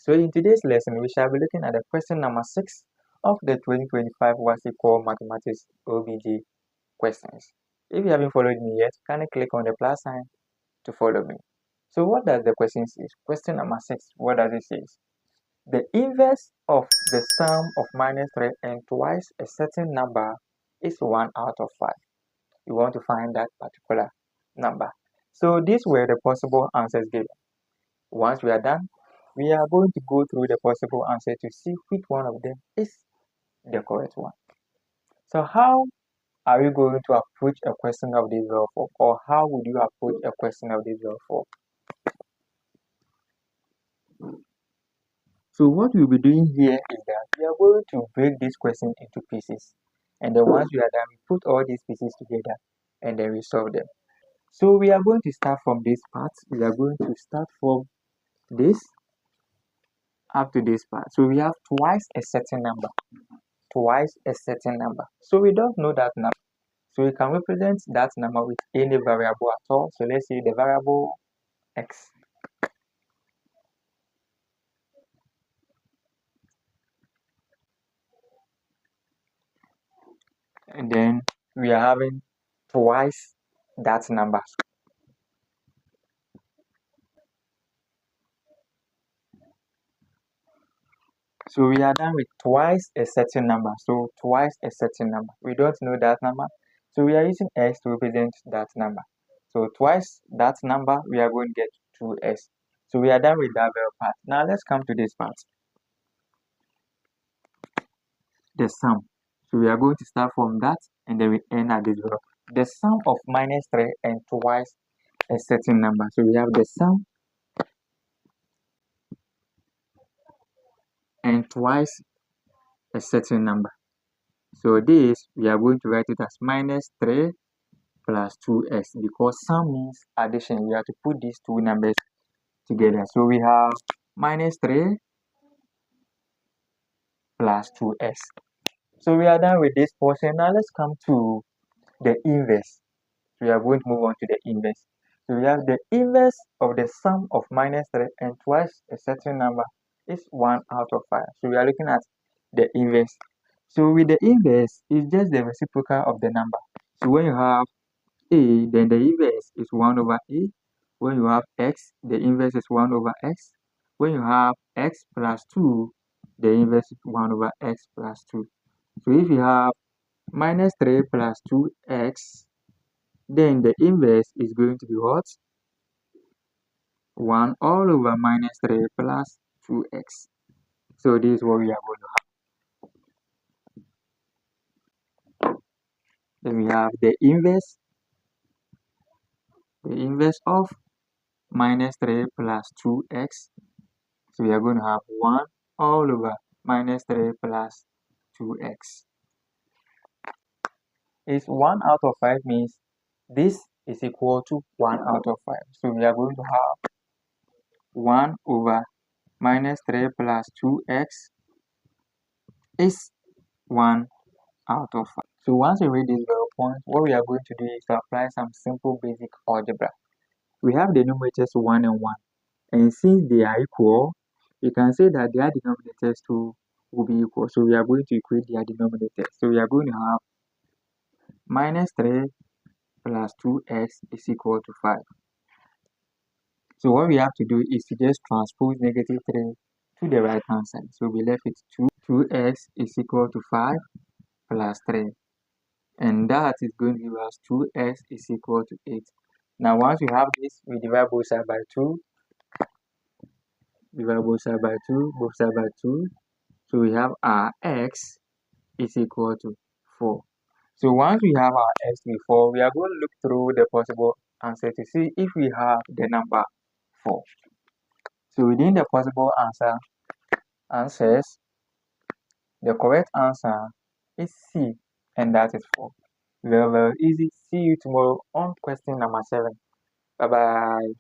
So in today's lesson, we shall be looking at the question number 6 of the 2025 wassce Core Mathematics OBJ questions. If you haven't followed me yet, kindly click on the plus sign to follow me. So what does the question say? Question number 6, what does it say? The inverse of the sum of minus 3 and twice a certain number is 1 out of 5. You want to find that particular number. So these were the possible answers given. Once we are done, we are going to go through the possible answer to see which one of them is the correct one. So how are we going to approach a question of this form, or how would you approach a question of this form? So what we'll be doing here is that we are going to break this question into pieces, and then once we are done, we put all these pieces together and then we solve them. So we are going to start from this part. We are going to start from this up to this part. So we have twice a certain number. Twice a certain number. So we don't know that number. So we can represent that number with any variable at all. So let's say the variable x. And then we are having twice that number. So we are done with twice a certain number. So twice a certain number. We don't know that number. So we are using x to represent that number. So twice that number, we are going to get 2x. So we are done with that very part. Now let's come to this part. The sum. So we are going to start from that and then we end at this block. The sum of minus 3 and twice a certain number. So we have the sum and twice a certain number. So this, we are going to write it as minus 3 plus 2x, because sum means addition. We have to put these two numbers together. So we have minus 3 plus 2x. So we are done with this portion. Now let's come to the inverse. We are going to move on to the inverse. So we have the inverse of the sum of minus 3 and twice a certain number is 1 out of 5. So we are looking at the inverse. So with the inverse, it's just the reciprocal of the number. So when you have a, then the inverse is 1 over a. When you have x, the inverse is 1 over x. When you have x plus 2, the inverse is 1 over x plus 2. So if you have minus 3 plus 2x, then the inverse is going to be what? 1 all over minus 3 plus 2x. So this is what we are going to have. Then we have the inverse of minus 3 plus 2x. So we are going to have 1 all over minus 3 plus 2x. It's 1 out of 5 means this is equal to 1 out of 5. So we are going to have 1 over minus 3 plus 2x is 1 out of 5. So once we read this very point, what we are going to do is to apply some simple basic algebra. We have the numerators 1 and 1. And since they are equal, you can say that their denominators too will be equal. So we are going to equate their denominators. So we are going to have minus 3 plus 2x is equal to 5. So what we have to do is to just transpose negative 3 to the right hand side. So we left it 2x is equal to 5 plus 3. And that is going to give us 2x is equal to 8. Now once we have this, we divide both sides by 2. Divide both sides by 2, both sides by 2. So we have our x is equal to 4. So once we have our x to be 4, we are going to look through the possible answer to see if we have the number 4. So within the possible answers, the correct answer is C, and that is 4. Very, very easy. See you tomorrow on question number 7. Bye-bye.